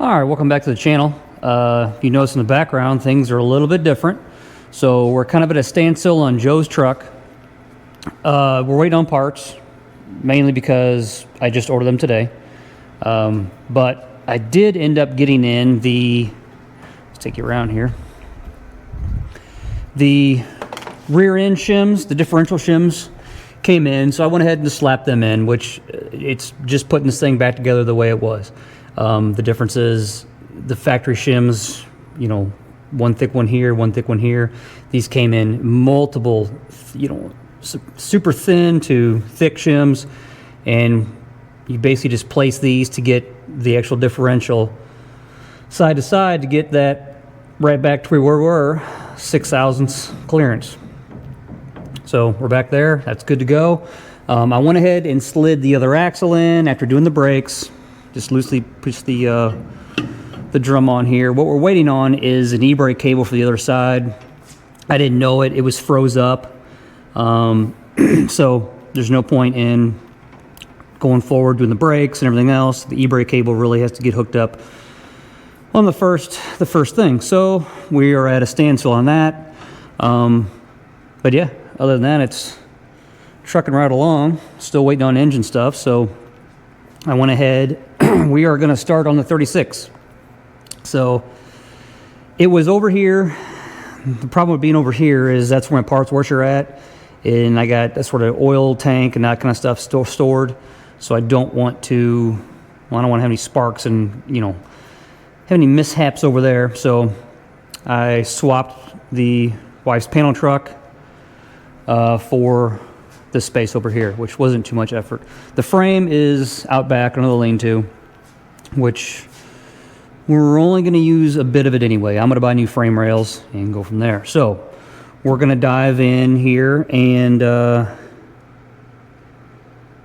All right, welcome back to the channel. If you notice in the background, things are a little bit different. So we're kind of at a standstill on Joe's truck. We're waiting on parts, mainly because I just ordered them today. But I did end up getting in let's take you around here. The rear end shims, the differential shims came in, so I went ahead and just slapped them in, which it's just putting this thing back together the way it was. The difference is the factory shims, you know, one thick one here, one thick one here. These came in multiple, you know, super thin to thick shims, and you basically just place these to get the actual differential side to side to get that right back to where we were, 6 thousandths clearance. So we're back there. That's good to go. I went ahead and slid the other axle in after doing the brakes. Just loosely push the drum on here. What we're waiting on is an e-brake cable for the other side. I didn't know it. It was froze up. So there's no point in going forward doing the brakes and everything else. The e-brake cable really has to get hooked up on the first thing. So we are at a standstill on that. But yeah, other than that, it's trucking right along. Still waiting on engine stuff. So I went ahead. We are going to start on the 36. So it was over here. The problem with being over here is that's where my parts washer at, and I got that sort of oil tank and that kind of stuff stored. So I don't want to have any sparks and, you know, have any mishaps over there. So I swapped the wife's panel truck for this space over here, which wasn't too much effort. The frame is out back, another lean-to, which we're only going to use a bit of it anyway. I'm going to buy new frame rails and go from there. So we're going to dive in here and,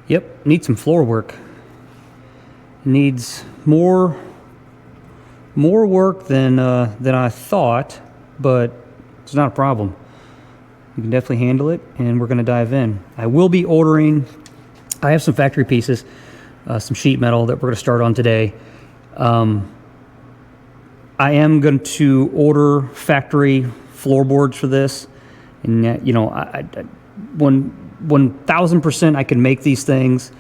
yep, need some floor work. Needs more work than I thought, but it's not a problem. You can definitely handle it, and we're going to dive in. I will be ordering, I have some factory pieces, some sheet metal that we're going to start on today. I am going to order factory floorboards for this, and you know, 1000% I can make these things,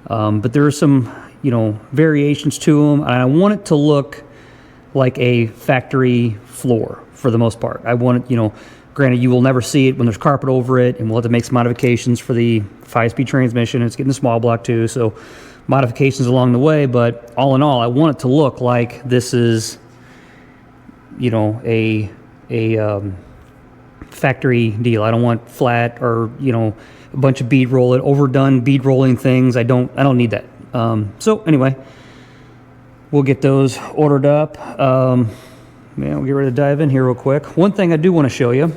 but there are some, you know, variations to them, and I want it to look like a factory floor for the most part. I want it, you know, granted, you will never see it when there's carpet over it, and we'll have to make some modifications for the 5-speed transmission. It's getting a small block too, so modifications along the way, but all in all, I want it to look like this is, you know, a factory deal. I don't want flat or, you know, a bunch of overdone bead rolling things. I don't need that. So anyway, we'll get those ordered up. Yeah, we'll get ready to dive in here real quick. One thing I do want to show you.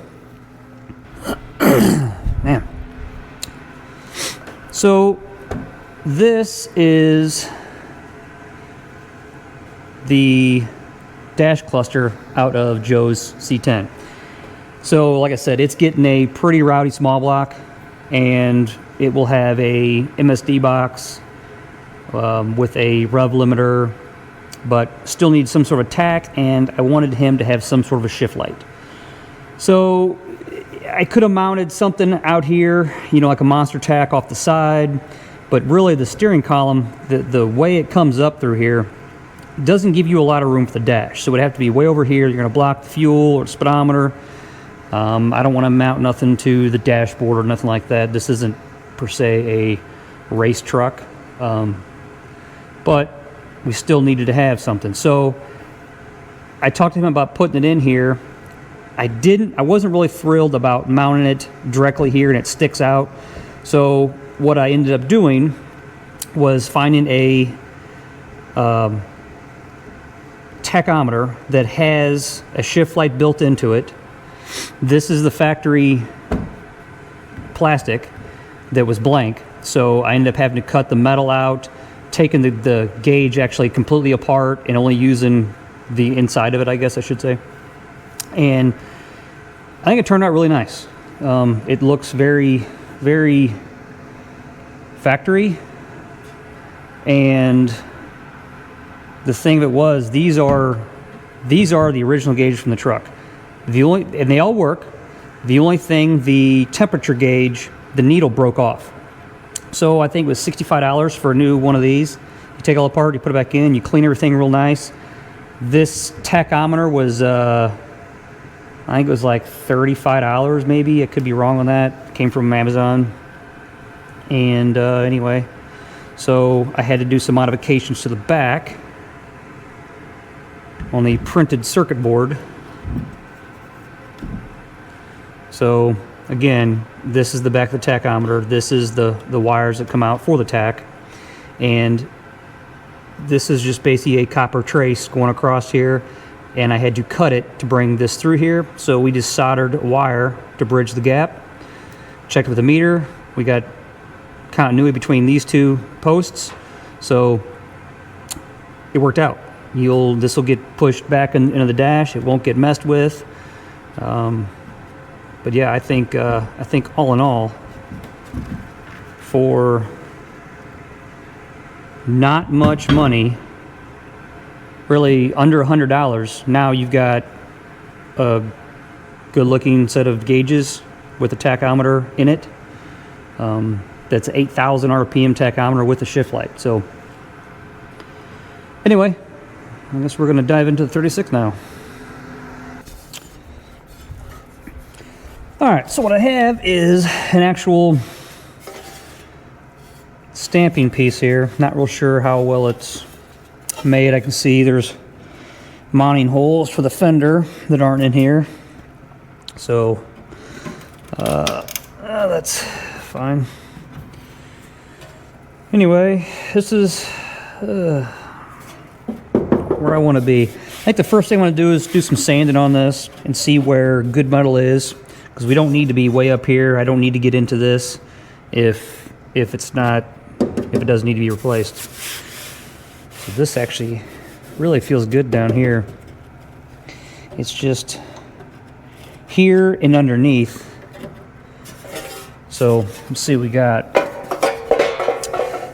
Man. So this is the dash cluster out of Joe's C10. So like I said, it's getting a pretty rowdy small block, and it will have a MSD box with a rev limiter, but still needs some sort of tack, and I wanted him to have some sort of a shift light. So I could have mounted something out here, you know, like a monster tack off the side, but really the steering column, the way it comes up through here, doesn't give you a lot of room for the dash. So it would have to be way over here. You're going to block the fuel or the speedometer. I don't want to mount nothing to the dashboard or nothing like that. This isn't per se a race truck, but we still needed to have something. So I talked to him about putting it in here. I wasn't really thrilled about mounting it directly here and it sticks out. So what I ended up doing was finding a tachometer that has a shift light built into it. This is the factory plastic that was blank. So I ended up having to cut the metal out, taking the gauge actually completely apart and only using the inside of it, I guess I should say. And I think it turned out really nice. It looks very, very factory, and the thing of it was, these are the original gauges from the truck. And they all work. The only thing, the temperature gauge, the needle broke off. So I think it was $65 for a new one of these. You take it all apart, you put it back in, you clean everything real nice. This tachometer was, I think it was like $35 maybe. I could be wrong on that. It came from Amazon. And anyway, so I had to do some modifications to the back on the printed circuit board. So again, this is the back of the tachometer. This is the wires that come out for the tach. And this is just basically a copper trace going across here. And I had to cut it to bring this through here. So we just soldered a wire to bridge the gap. Checked with the meter. We got continuity between these two posts. So it worked out. This will get pushed back into the dash. It won't get messed with. But yeah, I think all in all, for not much money, really under $100, now you've got a good-looking set of gauges with a tachometer in it. That's 8,000 RPM tachometer with a shift light. So anyway, I guess we're going to dive into the 36 now. All right, so what I have is an actual stamping piece here. Not real sure how well it's made. I can see there's mounting holes for the fender that aren't in here. So that's fine. Anyway, this is where I want to be. I think the first thing I want to do is do some sanding on this and see where good metal is, because we don't need to be way up here. I don't need to get into this if it doesn't need to be replaced. So this actually really feels good down here. It's just here and underneath. So let's see what we got.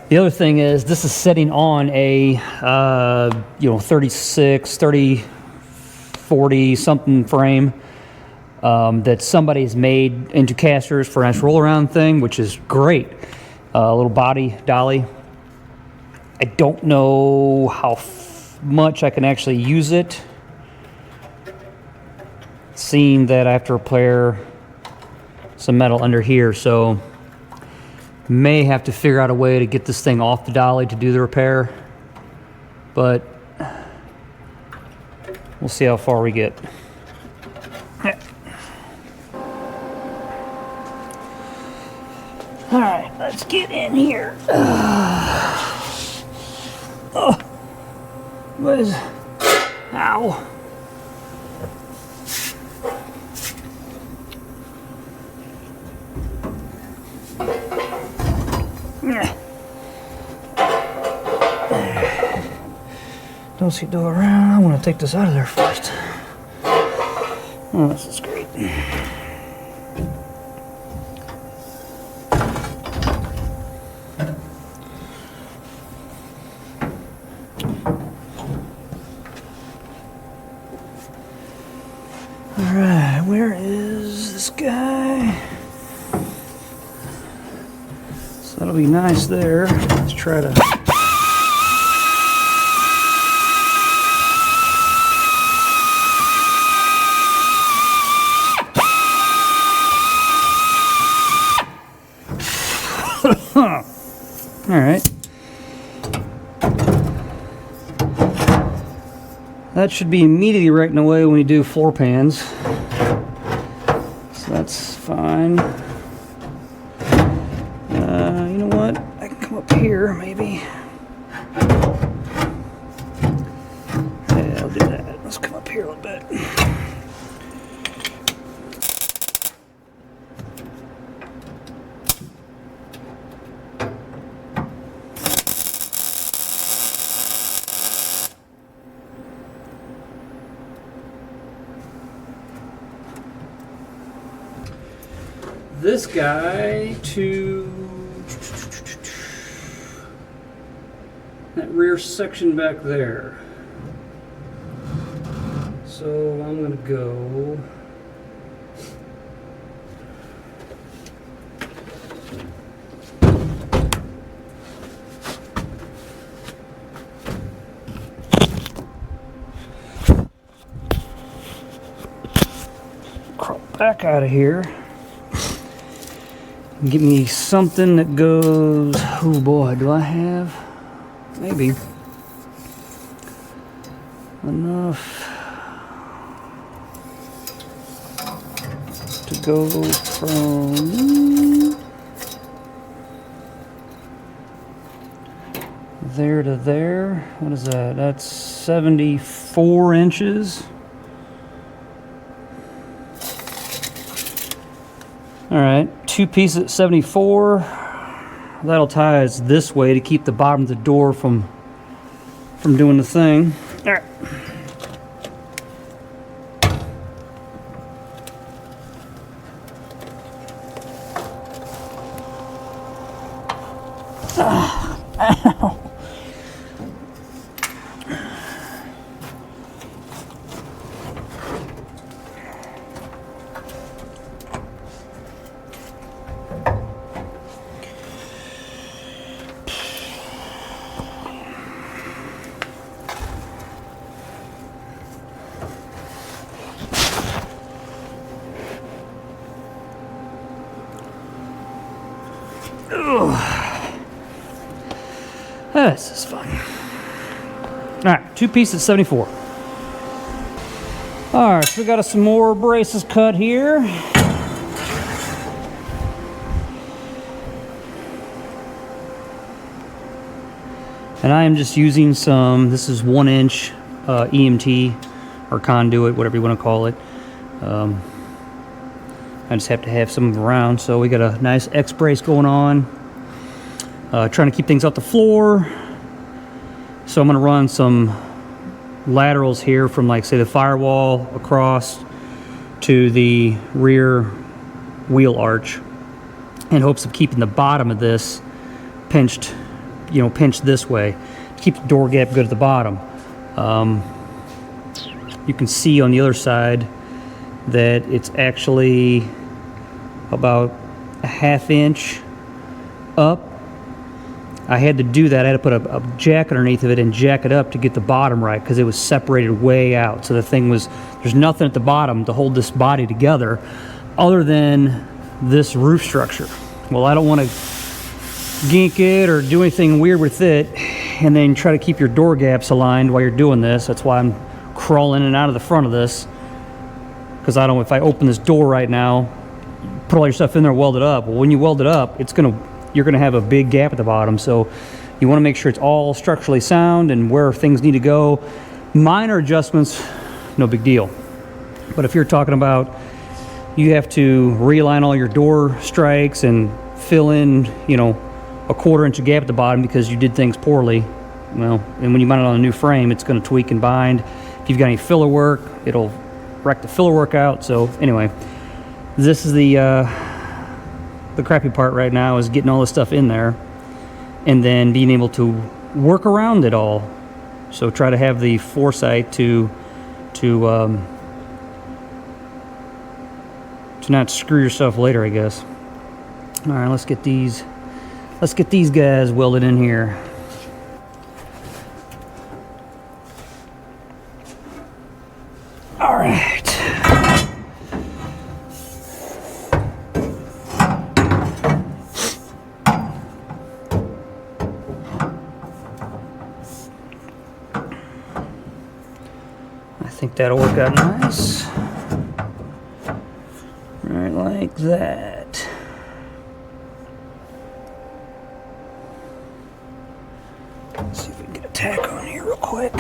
The other thing is, this is setting on a 36, 30, 40 something frame that somebody's made into casters for a nice roll around thing, which is great. A little body dolly. I don't know how much I can actually use it, seeing that I have to repair some metal under here, so may have to figure out a way to get this thing off the dolly to do the repair, but we'll see how far we get. All right, let's get in here. What is... Ow. Don't see door around. I want to take this out of there first. Oh, this is great. Alright, where is this guy? So that'll be nice there. Let's try to... Alright. That should be immediately right in the way when we do floor pans. So that's fine. You know what? I can come up here, maybe. Yeah, I'll do that. Let's come up here a little bit. This guy to that rear section back there. So I'm gonna go crawl back out of here and get me something that goes, oh boy, do I have maybe enough to go from there to there. What is that? That's 74 inches. All right, 2 pieces at 74. That'll tie us this way to keep the bottom of the door from doing the thing. All right. Ow. This is fun. All right, 2 pieces, 74. All right, so we got some more braces cut here. And I am just using some, this is 1-inch EMT or conduit, whatever you want to call it. I just have to have some of them around. So we got a nice X brace going on. Trying to keep things off the floor. So I'm going to run some laterals here from, like, say, the firewall across to the rear wheel arch in hopes of keeping the bottom of this pinched, pinched this way to keep the door gap good at the bottom. You can see on the other side that it's actually about a 1/2 inch up. I had to do that. I had to put a jack underneath of it and jack it up to get the bottom right because it was separated way out. So the thing was, there's nothing at the bottom to hold this body together other than this roof structure. Well, I don't want to gink it or do anything weird with it and then try to keep your door gaps aligned while you're doing this. That's why I'm crawling in and out of the front of this, because I don't, if I open this door right now, put all your stuff in there, weld it up. Well, when you weld it up, you're gonna have a big gap at the bottom. So you wanna make sure it's all structurally sound and where things need to go. Minor adjustments, no big deal. But if you're talking about, you have to realign all your door strikes and fill in, a 1/4 inch gap at the bottom because you did things poorly. Well, and when you mount it on a new frame, it's gonna tweak and bind. If you've got any filler work, it'll wreck the filler work out. So anyway, this is the crappy part right now, is getting all this stuff in there and then being able to work around it all. So try to have the foresight to not screw yourself later, I guess. All right, let's get these guys welded in here. All right. I think that'll work out nice. Right like that. Let's see if we can get a tack on here real quick.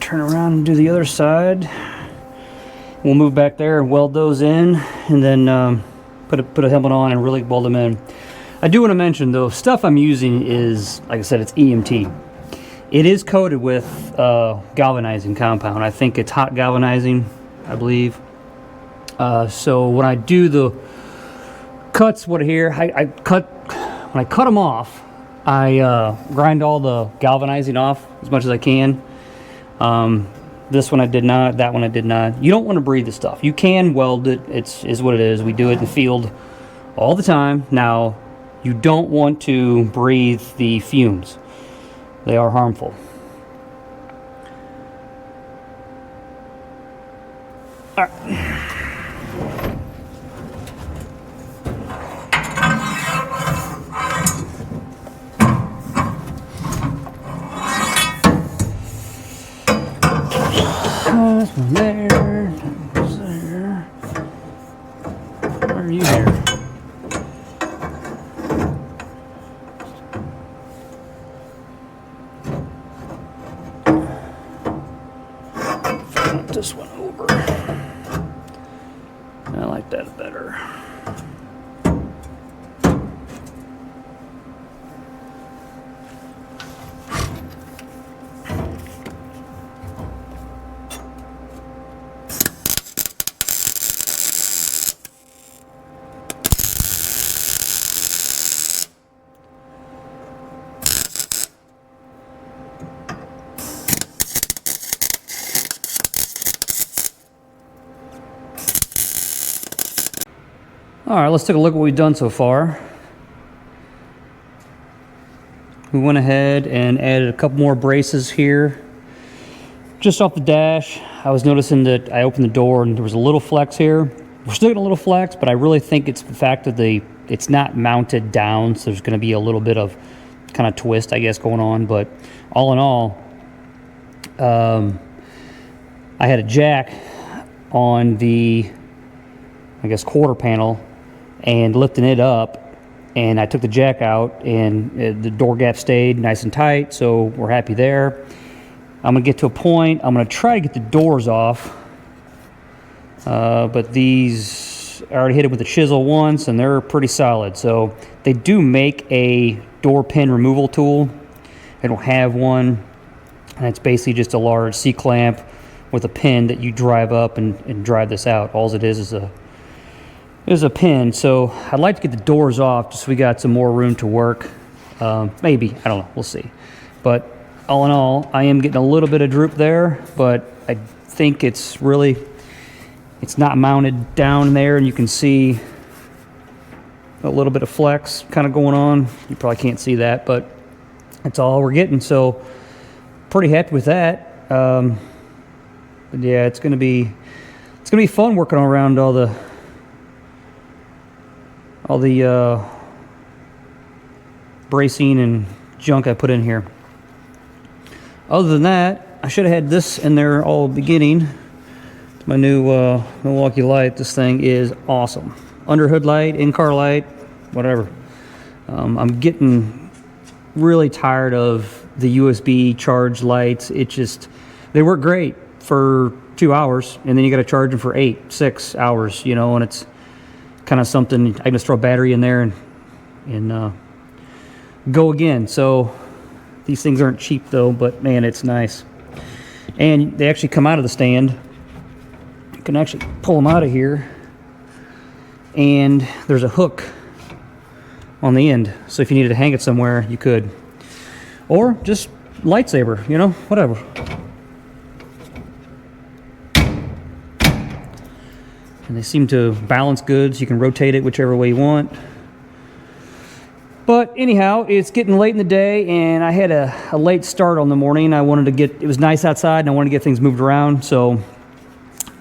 turn around and do the other side. We'll move back there and weld those in, and then put a helmet on and really weld them in. I do want to mention though, stuff I'm using is, like I said, it's EMT. It is coated with galvanizing compound. I think it's hot galvanizing, I believe. So when I do the cuts, when I cut them off, I grind all the galvanizing off as much as I can. This one I did not, that one I did not. You don't want to breathe the stuff. You can weld it, is what it is. We do it in the field all the time. Now, you don't want to breathe the fumes. They are harmful. All right. There, that was there. Why are you here? Flip this one over. I like that better. All right, let's take a look at what we've done so far. We went ahead and added a couple more braces here. Just off the dash, I was noticing that I opened the door and there was a little flex here. We're still getting a little flex, but I really think it's the fact that it's not mounted down, so there's gonna be a little bit of kind of twist, I guess, going on. But all in all, I had a jack on the, I guess, quarter panel, and lifting it up, and I took the jack out, and the door gap stayed nice and tight, so we're happy there. I'm gonna get to a point, I'm gonna try to get the doors off, but these, I already hit it with a chisel once, and they're pretty solid. So they do make a door pin removal tool. I don't have one, and it's basically just a large C-clamp with a pin that you drive up and drive this out. All it is a pin. So I'd like to get the doors off just so we got some more room to work. Maybe, I don't know, we'll see. But all in all, I am getting a little bit of droop there, but I think it's not mounted down there, and you can see a little bit of flex kind of going on. You probably can't see that, but that's all we're getting. So pretty happy with that. But yeah, it's gonna be fun working around all the bracing and junk I put in here. Other than that, I should have had this in there all beginning. It's my new Milwaukee light. This thing is awesome. Under hood light, in-car light, whatever. I'm getting really tired of the USB charge lights. They work great for 2 hours, and then you got to charge them for 6 hours, you know, and it's kind of something. I can just throw a battery in there and go again. So these things aren't cheap though, but man, it's nice. And they actually come out of the stand. You can actually pull them out of here, and there's a hook on the end. So if you needed to hang it somewhere, you could. Or just lightsaber, you know, whatever. And they seem to balance good, so you can rotate it whichever way you want. But anyhow, it's getting late in the day, and I had a late start on the morning. It was nice outside, and I wanted to get things moved around. So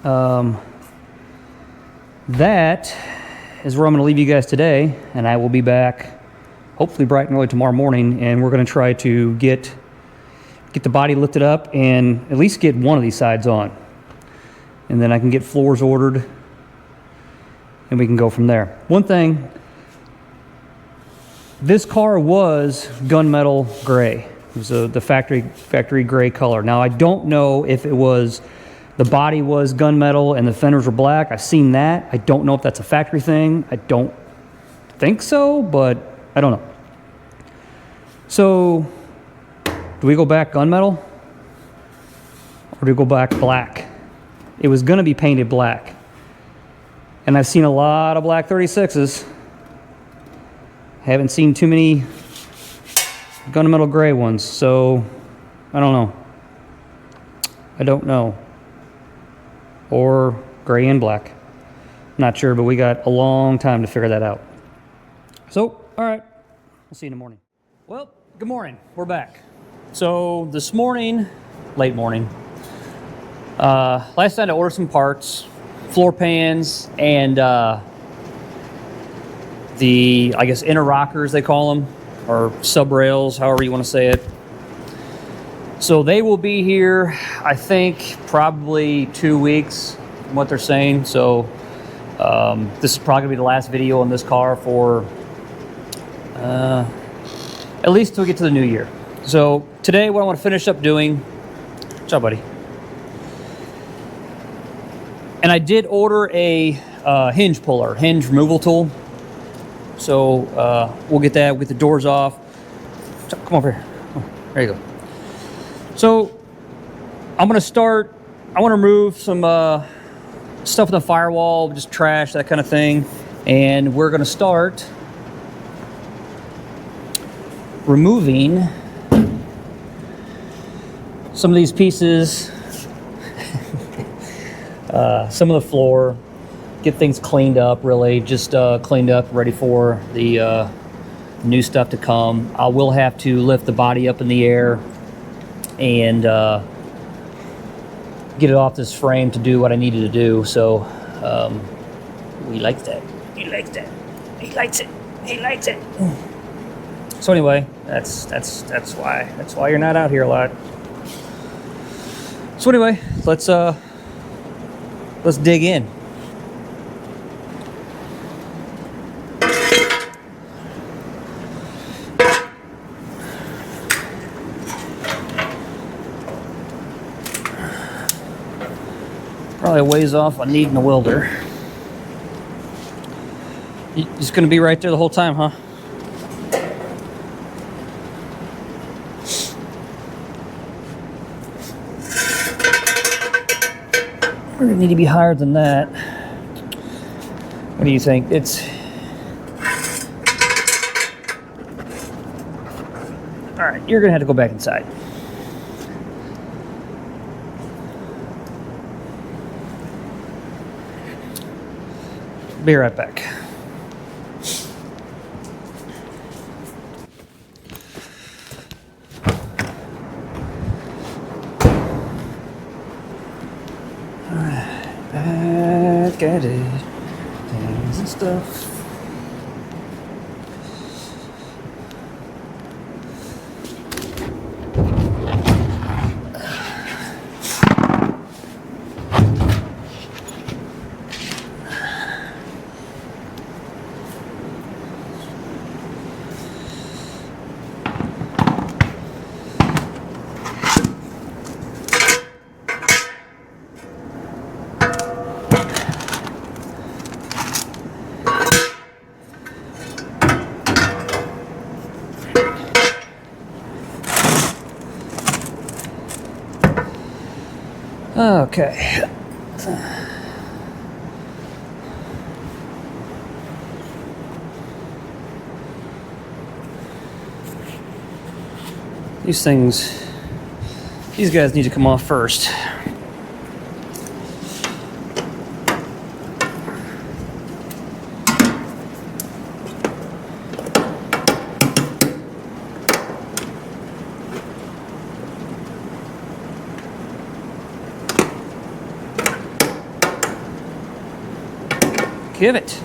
that is where I'm going to leave you guys today, and I will be back hopefully bright and early tomorrow morning, and we're going to try to get the body lifted up and at least get one of these sides on. And then I can get floors ordered, and we can go from there. One thing, this car was gunmetal gray. It was the factory gray color. Now I don't know if it was the body was gunmetal and the fenders were black. I've seen that. I don't know if that's a factory thing. I don't think so, but I don't know. So, do we go back gunmetal? Or do we go back black? It was going to be painted black. And I've seen a lot of black 36s. Haven't seen too many gunmetal gray ones, so I don't know. I don't know. Or gray and black. Not sure, but we got a long time to figure that out. So, all right. We'll see you in the morning. Well, good morning. We're back. So this morning, late morning, last night I ordered some parts, floor pans, and the, I guess, inner rockers, they call them, or sub rails, however you want to say it. So they will be here, I think, probably 2 weeks, from what they're saying. So this is probably going to be the last video on this car for at least till we get to the new year. So today what I want to finish up doing, what's up, buddy? And I did order a hinge puller, hinge removal tool. So we'll get that, we'll get the doors off. Come over here. Oh, there you go. So I'm gonna start, I wanna remove some stuff in the firewall, just trash, that kind of thing. And we're gonna start removing some of these pieces, some of the floor, get things cleaned up, really, just cleaned up, ready for the new stuff to come. I will have to lift the body up in the air and get it off this frame to do what I needed to do. So he likes that. He likes that. He likes it. He likes it. So anyway, that's why you're not out here a lot. So anyway, let's dig in. Probably a ways off on needing a welder. He's gonna be right there the whole time, huh? We're gonna need to be higher than that. What do you think? It's all right. You're gonna have to go back inside. Be right back. Back at it. Things and stuff. Okay. These guys need to come off first. Give it.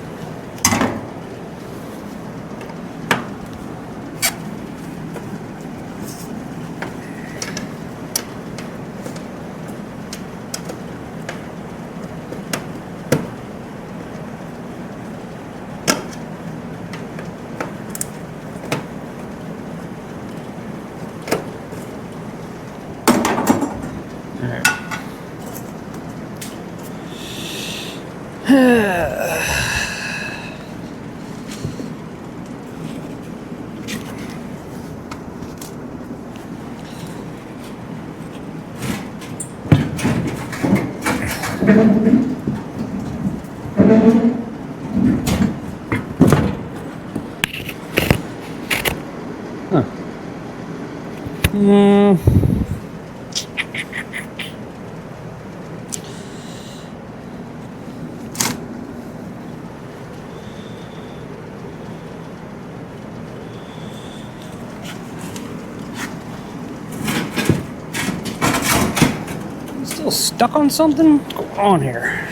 Still stuck on something? What's going on here?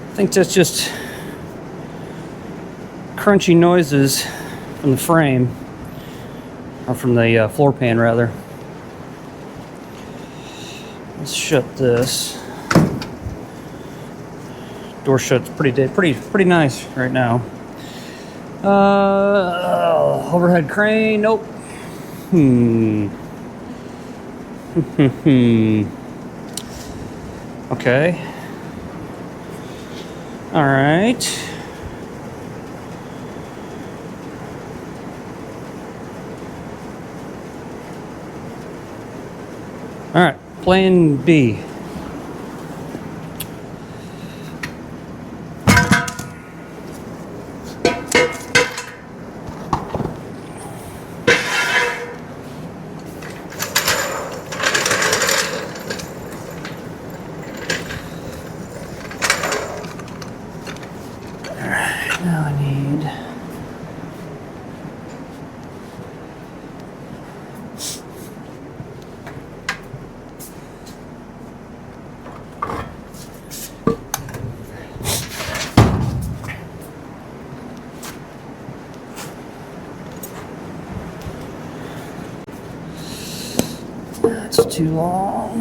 I think that's just crunchy noises from the frame, or from the floor pan rather. Let's shut this. Door shuts pretty nice right now. Overhead crane, nope. Okay. All right. All right, plan B. Now I need that's too long.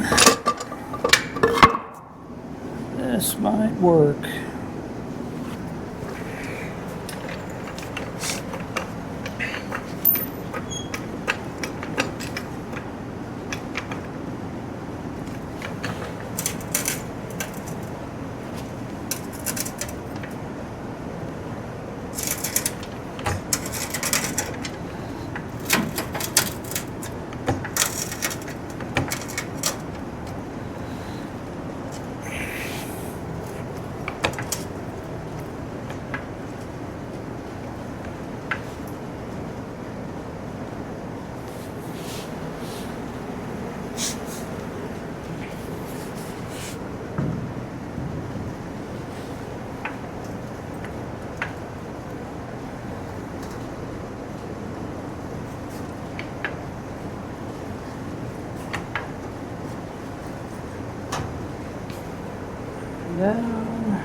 This might work. Down.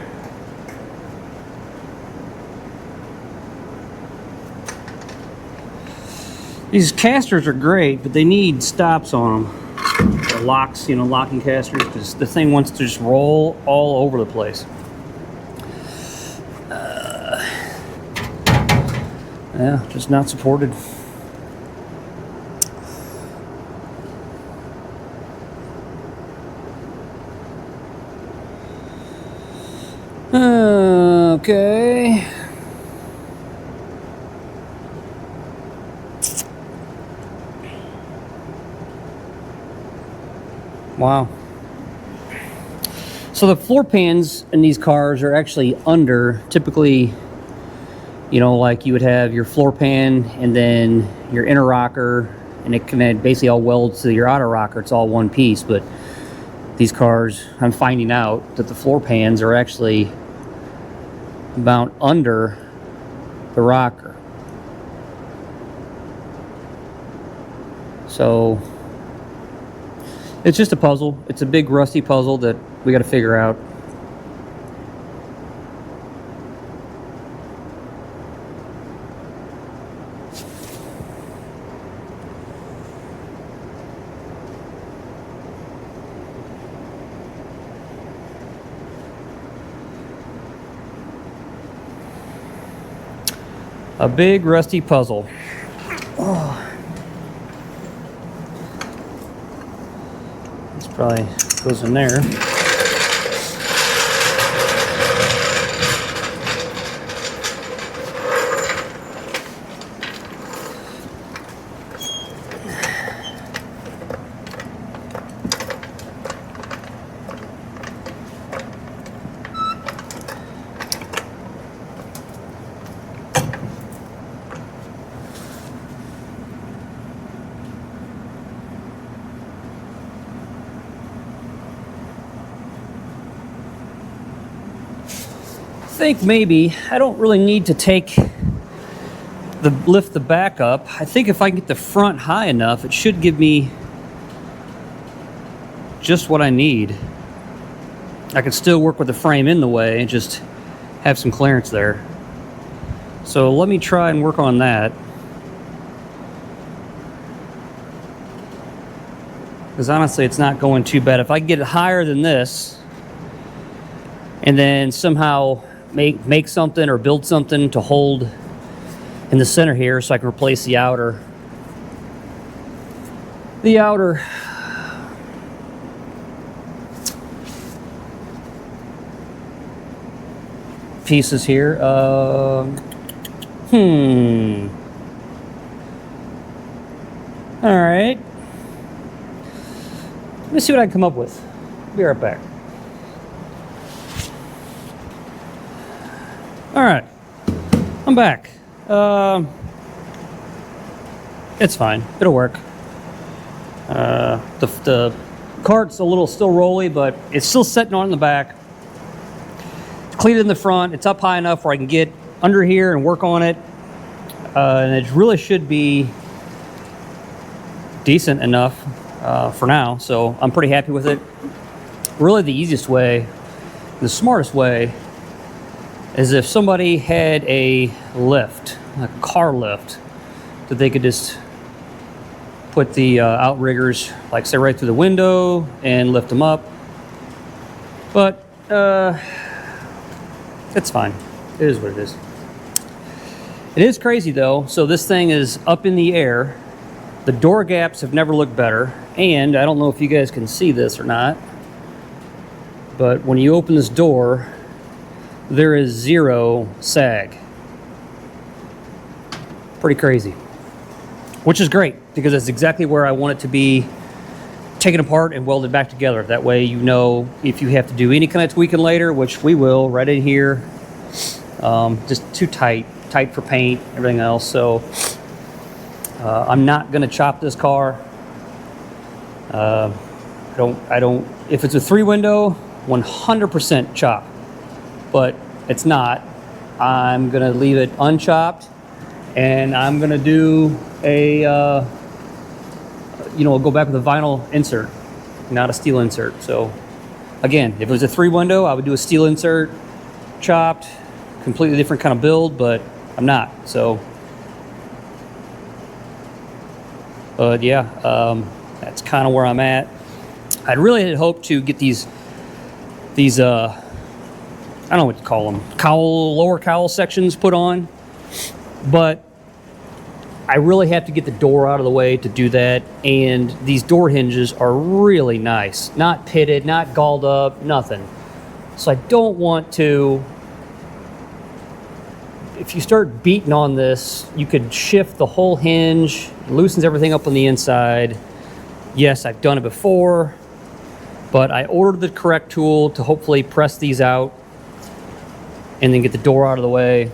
These casters are great, but they need stops on them. The locks, locking casters, because the thing wants to just roll all over the place. Yeah, just not supported. Okay. Wow. So the floor pans in these cars are actually under, typically, like you would have your floor pan and then your inner rocker, and it can basically all weld to your outer rocker. It's all one piece, but these cars, I'm finding out that the floor pans are actually mount under the rocker. So it's just a puzzle. It's a big rusty puzzle that we got to figure out. A big rusty puzzle. Oh. This probably goes in there. think maybe I don't really need to lift the back up. I think if I can get the front high enough, it should give me just what I need. I can still work with the frame in the way and just have some clearance there. So let me try and work on that. Because honestly, it's not going too bad. If I can get it higher than this, and then somehow make something or build something to hold in the center here so I can replace the outer pieces here. All right. Let me see what I can come up with. Be right back. All right, I'm back. It's fine. It'll work. The cart's a little still rolly, but it's still sitting on in the back. It's clean in the front. It's up high enough where I can get under here and work on it. And it really should be decent enough for now. So I'm pretty happy with it. Really, the easiest way, the smartest way, is if somebody had a lift, a car lift, that they could just put the outriggers, like say right through the window and lift them up. But it's fine. It is what it is. It is crazy though. So this thing is up in the air. The door gaps have never looked better. And I don't know if you guys can see this or not, but when you open this door, there is zero sag. Pretty crazy. Which is great, because that's exactly where I want it to be taken apart and welded back together. That way you know if you have to do any kind of tweaking later, which we will right in here. Just too tight for paint, everything else. So I'm not gonna chop this car. I don't, if it's a 3-window, 100% chop. But it's not. I'm gonna leave it unchopped, and I'm gonna do a, go back with a vinyl insert, not a steel insert. So again, if it was a 3-window, I would do a steel insert, chopped, completely different kind of build, but I'm not. So, but yeah, that's kind of where I'm at. I'd really had hoped to get these I don't know what to call them, lower cowl sections put on, but I really have to get the door out of the way to do that. And these door hinges are really nice, not pitted, not galled up, nothing. So I don't want to, if you start beating on this, you could shift the whole hinge, loosens everything up on the inside. Yes, I've done it before, but I ordered the correct tool to hopefully press these out and then get the door out of the way.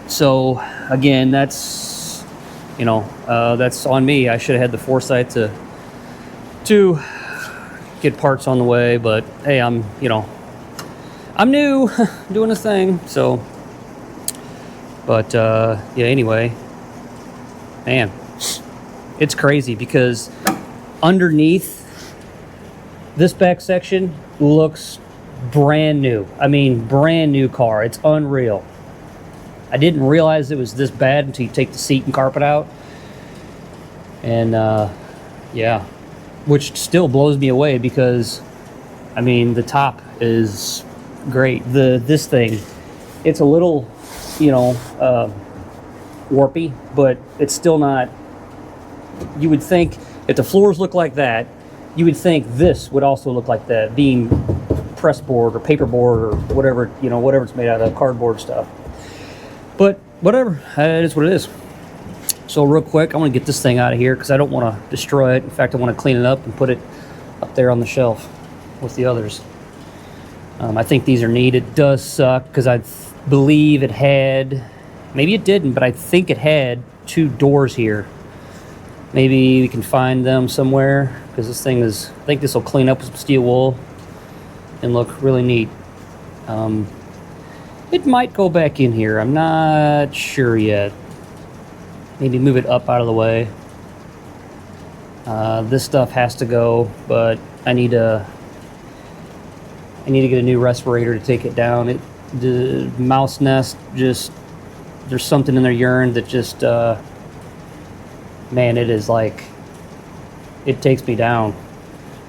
So again, that's, that's on me. I should have had the foresight to get parts on the way, but hey, I'm new doing this thing. So, but yeah, anyway, man, it's crazy because underneath this back section looks brand new. I mean, brand new car. It's unreal. I didn't realize it was this bad until you take the seat and carpet out. And yeah, which still blows me away because, I mean, the top is great. This thing, it's a little, warpy, but it's still not. You would think if the floors look like that, you would think this would also look like that, being press board or paper board or whatever, whatever it's made out of, cardboard stuff. But whatever, it is what it is. So real quick, I want to get this thing out of here because I don't want to destroy it. In fact, I want to clean it up and put it up there on the shelf with the others. I think these are neat. It does suck because I believe it had, maybe it didn't, but I think it had 2 doors here. Maybe we can find them somewhere because this thing is, I think this will clean up with some steel wool and look really neat. It might go back in here. I'm not sure yet. Maybe move it up out of the way. This stuff has to go, but I need to get a new respirator to take it down. The mouse nest, just, there's something in their urine that just, man, it is like, it takes me down.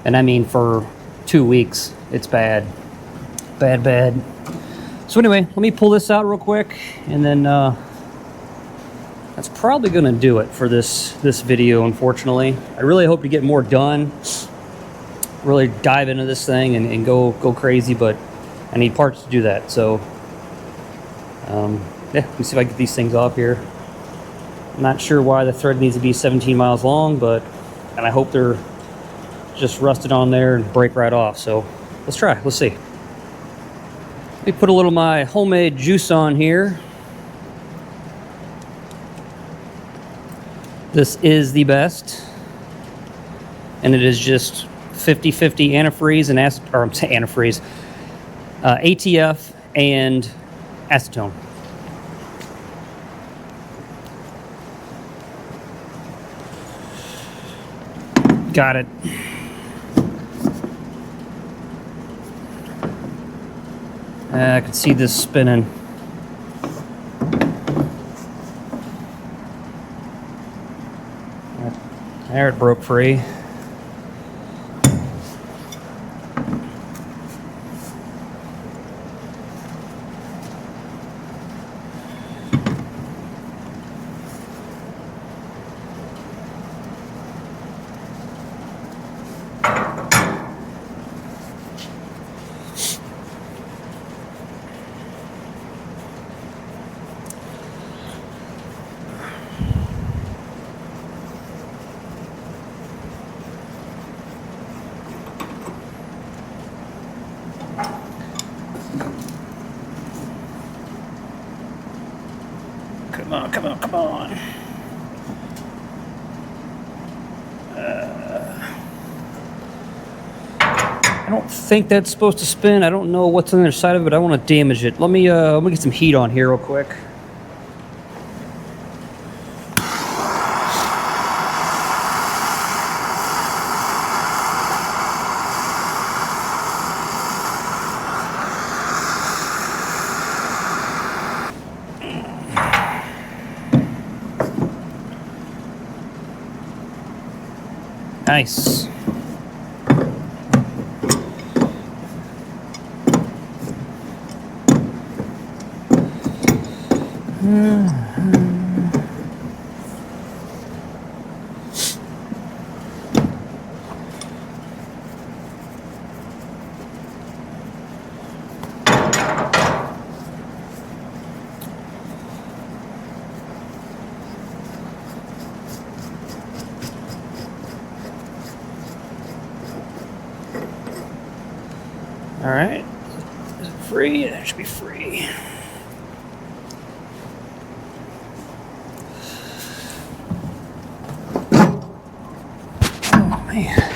And I mean, for 2 weeks, it's bad. Bad. So anyway, let me pull this out real quick, and then that's probably gonna do it for this video, unfortunately. I really hope to get more done, really dive into this thing and go crazy, but I need parts to do that. So yeah, let me see if I can get these things off here. I'm not sure why the thread needs to be 17 miles long, and I hope they're just rusted on there and break right off. So let's try, let's see. Let me put a little of my homemade juice on here. This is the best, and it is just 50-50 antifreeze and antifreeze, ATF and acetone. Got it. I can see this spinning. There, it broke free. Come on. I don't think that's supposed to spin. I don't know what's on the other side of it, but I want to damage it. Let me get some heat on here real quick. Nice. All right, is it free? It should be free. Oh man.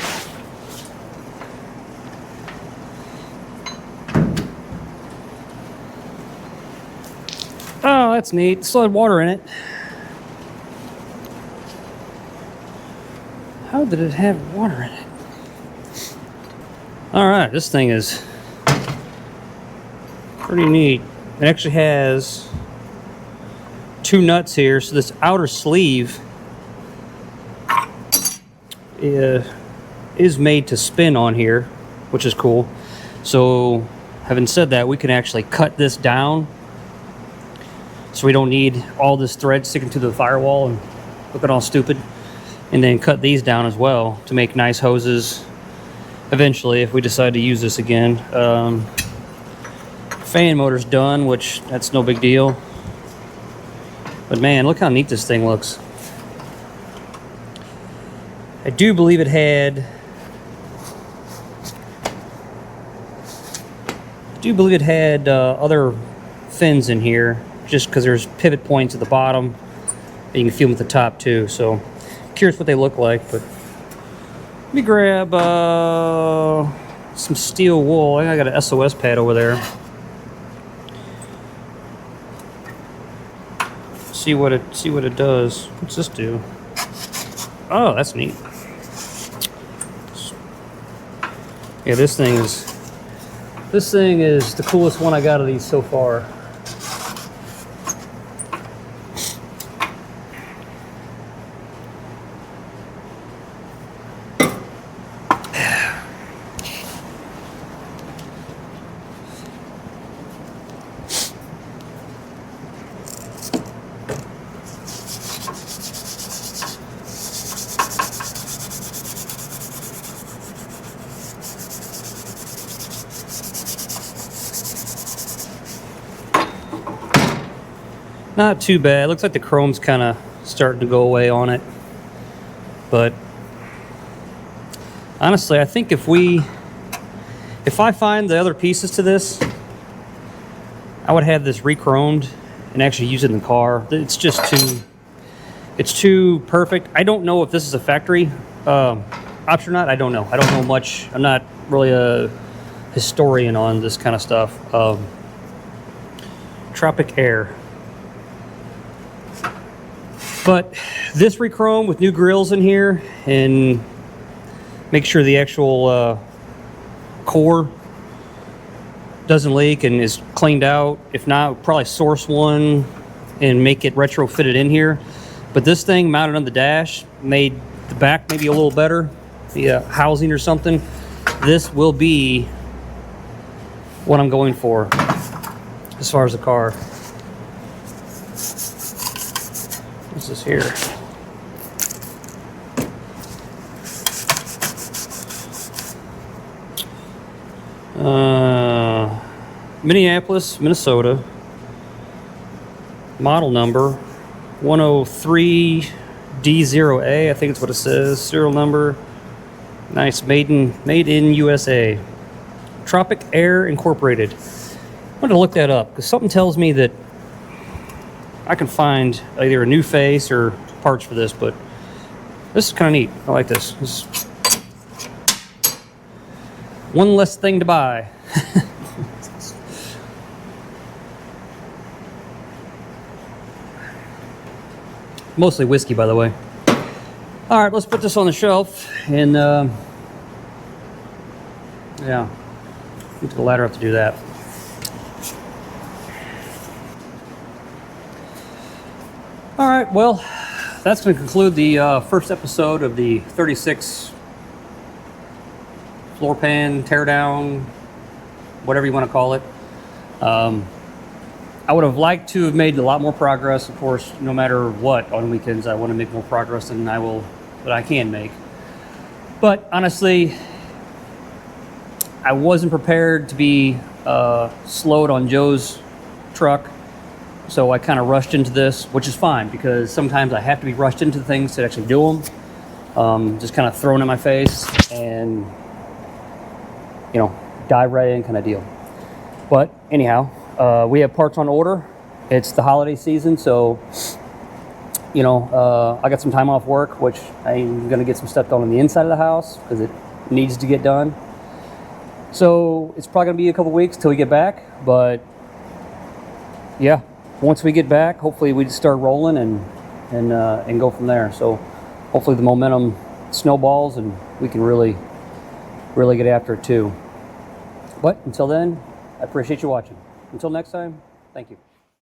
Oh, that's neat. Still had water in it. How did it have water in it? All right, this thing is pretty neat. It actually has 2 nuts here, so this outer sleeve is made to spin on here, which is cool. So having said that, we can actually cut this down so we don't need all this thread sticking to the firewall and looking all stupid, and then cut these down as well to make nice hoses eventually if we decide to use this again. Fan motor's done, which that's no big deal, but man, look how neat this thing looks. I do believe it had other fins in here, just because there's pivot points at the bottom and you can feel them at the top too. So curious what they look like. But let me grab some steel wool. I got an SOS pad over there. see what it does. What's this do? Oh, that's neat. Yeah, this thing is the coolest one I got of these so far. Not too bad. Looks like the chrome's kind of starting to go away on it. But honestly, I think if I find the other pieces to this, I would have this re-chromed and actually use it in the car. It's just too perfect. I don't know if this is a factory option or not. I don't know. I don't know much. I'm not really a historian on this kind of stuff. Tropic Air. But this re-chrome with new grills in here and make sure the actual core doesn't leak and is cleaned out. If not, we'll probably source one and make it retrofitted in here. But this thing mounted on the dash made the back maybe a little better, the housing or something. This will be what I'm going for as far as the car. What's this here? Minneapolis, Minnesota. Model number 103D0A, I think it's what it says. Serial number. Nice, made in USA. Tropic Air Incorporated. I wanted to look that up because something tells me that I can find either a new face or parts for this, but this is kind of neat. I like this. This is one less thing to buy. Mostly whiskey, by the way. All right, let's put this on the shelf and yeah, get the ladder up to do that. All right, well, that's going to conclude the first episode of the 36 floor pan teardown, whatever you want to call it. I would have liked to have made a lot more progress. Of course, no matter what, on weekends I want to make more progress than I can make. But honestly, I wasn't prepared to be slowed on Joe's truck. So I kind of rushed into this, which is fine because sometimes I have to be rushed into things to actually do them. Just kind of thrown in my face and, you know, diarrhea kind of deal. But anyhow, we have parts on order. It's the holiday season, so, you know, I got some time off work, which I'm going to get some stuff done on the inside of the house because it needs to get done. So it's probably going to be a couple weeks till we get back, but yeah. Once we get back, hopefully we just start rolling and go from there. So hopefully the momentum snowballs and we can really get after it too. But until then, I appreciate you watching. Until next time, thank you.